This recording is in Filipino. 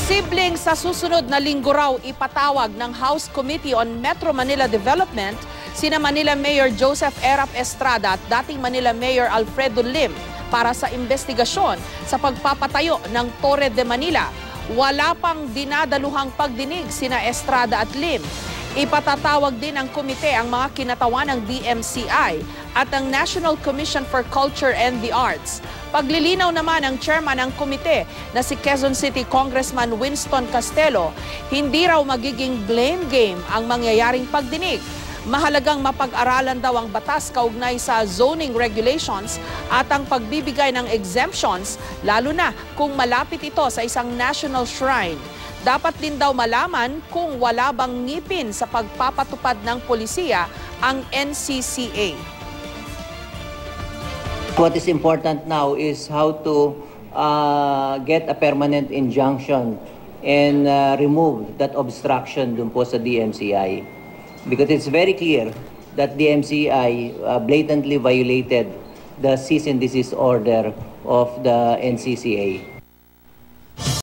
Posibleng sa susunod na linggo raw ipatawag ng House Committee on Metro Manila Development sina Manila Mayor Joseph Erap Estrada at dating Manila Mayor Alfredo Lim para sa investigasyon sa pagpapatayo ng Torre de Manila. Wala pang dinadaluhang pagdinig sina Estrada at Lim. Ipatatawag din ng komite ang mga kinatawan ng DMCI at ang National Commission for Culture and the Arts. Paglilinaw naman ng chairman ng komite na si Quezon City Congressman Winston Castelo, hindi raw magiging blame game ang mangyayaring pagdinig. Mahalagang mapag-aralan daw ang batas kaugnay sa zoning regulations at ang pagbibigay ng exemptions, lalo na kung malapit ito sa isang national shrine. Dapat din daw malaman kung wala bang ngipin sa pagpapatupad ng polisiya ang NCCA. What is important now is how to get a permanent injunction and remove that obstruction dun po sa DMCI. Because it's very clear that DMCI blatantly violated the cease and desist order of the NCCA.